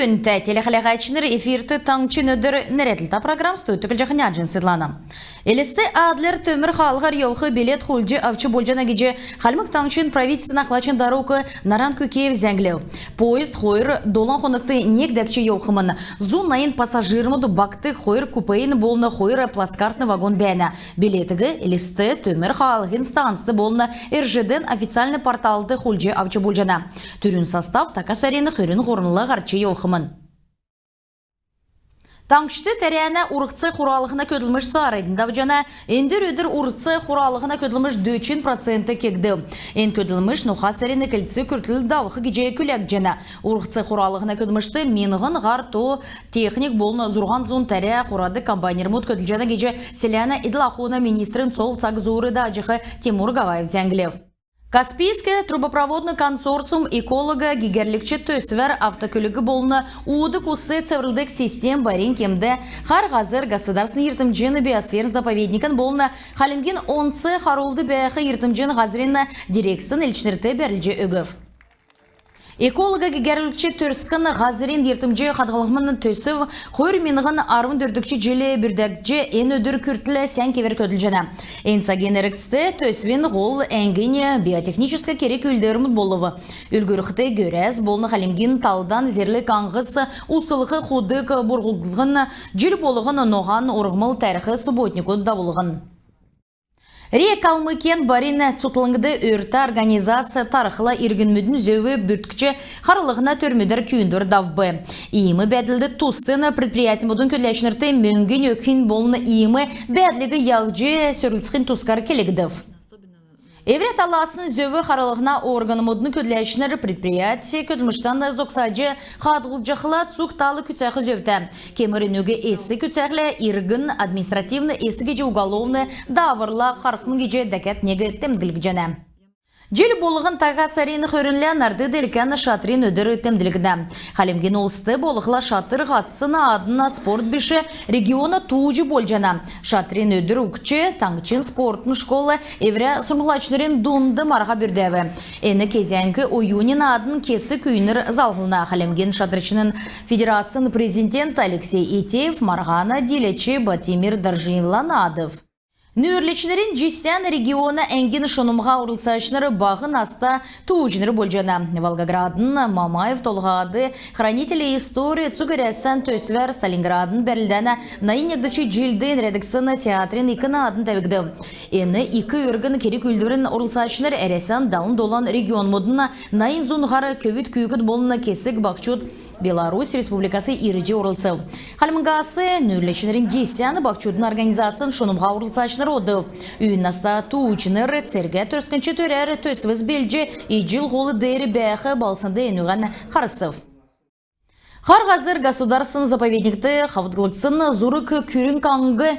Күнті телехалағайчыныр эфирті таңчын өдір нәретілті программ стөйтікіл жақын яджын сырланы. Елісті адлер төмір қалғар еуқы билет хулджи авчы болжана кеже қалмық таңчын правительствен ақлачын даруқы наран көкеев зәңгілеу. Поезд хойыр долан қонықты негдәкчі еуқымын. Зун найын пассажирмыды бақты хойыр купейін болны хойыр плацкартны вагон бәні. Билетігі елісті төмір қалғын станцты болны РЖДен официальный порталды хулджи авчы болжана. Түрін состав такасарені хөрін ғорынлы ғарчы еуқымын. Таңшты тәрәне урықцы құралығына көділміш сарайдында жана, әндір өдір урықцы құралығына көділміш 2% кегді. Ән көділміш нұға сәрені кілтсі күртілі дауқы кеже күләк жана. Урықцы құралығына көділмішті меніғын ғарту техник болны зұрған зұн тәрә құрады комбайнер мұд көділ жана кеже селяна иділақуына министрін сол цақ зұры да жығы Тимур Гаваев зәңгілев. Каспийский трубопроводный консорциум эколога гигерлікчі төсвер автокөлігі болны уыды кусы цеврылдық систем барин кемді хар ғазыр государственный ертімжені биосфер заповедникін болны халимген онцы харулды бәйқы ертімжен ғазырына дирексын елчінірті бәрілже өгіф. Эколога гигерлікчі төрскін ғазырин ертімже қадғалығымын төсів қойыр меніғын арвын дөрдікчі желі бірдәкчі ән өдір күртілі сән кевер көділ жана. Әнса генеріксті төсвен ғол әңгене биотехническа керек өлдеріміт болуы. Үлгіріқті көрәз болны қалемген талдан зерлі қаңғыз ұсылығы құдық бұрғылғын жел болығын ноған ұрғмыл тәріқі субботнику давылығын. Рекалмыкен барина цутлыңды өрті организация тарықыла иргінмүдін зөві бүрткічі қарылығына төрмедер күйіндір давбы. Иімі бәділді туссыны предприятием бұдың көйләшінірті мөңген өкін болыны иімі бәділігі яғжы сөрілцқін тускар келегдів. Эврет аласын зөві қаралығына органымыдың көділәшінер предприятие көділміштан зоқсаджы қадғылжықла цуқталы күтсәқі зөвді. Кемірін өгі есі күтсәқлі иргін административны есі кеже уголовны давырла қарқын кеже дәкет неге темділік жәні. Жел болығын таға сарейні көрінлән арды делікәні шатрин өдір өттемділігіне. Қалемген олысты болықла шатыр қатсына адына спорт біші региона туужы болжана. Шатрин өдір үкчі таңчын спортын школы евре сұрмылачнырын думды марға бүрдәві. Әні кезенгі ойунин адын кесі күйінір залғылына. Қалемген шатрычының федерацияның президент Алексей Итеев марғана делечі Батимир Даржиевлан адыв. Нөрлечінерін жесен региона әңген шонымға урылсашыныры бағын аста туучыныры болжана. Волгоградын, Мамаев толғады, хранители истории цугірәсен төсвер Сталинградын бәрілдәні найын егдічі желден редаксыны театрын икіна адын тәвікді. Әні икі өргін керек үлдірін урылсашыныр әресен далын долан регион модына найын зұнғары көвіт күйгіт болына кесік бақчуд Беларусь Республикасы иріде урылцев. Халмыгасы нөрлечінерін жесяны бақчудын организациясын шонымға урылцашыныр оды. Үйіннаста туучыныр церге төрскінші төрәрі төсвіз белже ежіл қолы дейрі бәйқы балсынды енуған қарысып. Харғазыр государственный заповедникті қавыдғылықсын зұрық күрін қаңғы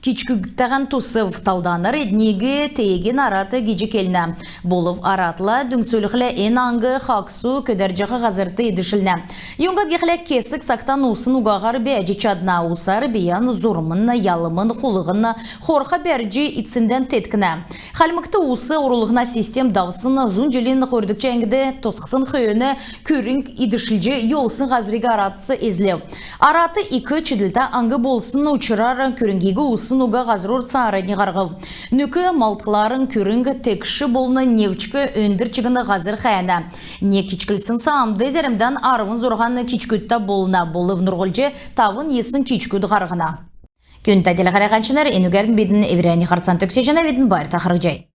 кичкүгтәған тусып талданыр еднегі тейген араты геже келіні. Болов аратла дүңсөліқлі ән аңғы қақсу көдәржіғі ғазырты едішіліні. Йоңғат геқлі кесік сақтан усын уғағар бәжі чадна усар биян зұрмын, ялымын, құлығын, қорқа бәржі итсінден теткіні. Қалмықты усы ұрылығына систем даусын зұн желін қордікчі әңгіді тосқысын қойыны көрінг едішілжі йолсын ғазырыға аратысы ezlev. Aratı iki çidilta angı bolsun uçurar körüngегі usun uga ғазырур царыны ғарғыл. Нүкі малтқыларын көрінгі текші болны невчкі өндір чығыны ғазыр қаяна. Не кичкілсін саамды зәрімден арывын зорғаны кичкүтті болына болып нұрғылжы тавын есін кичкүді ғарғына. Күн тәделі қарағаншынар енугердің бедін еврейні қарсан төксе жана бедін бар тақырық жай.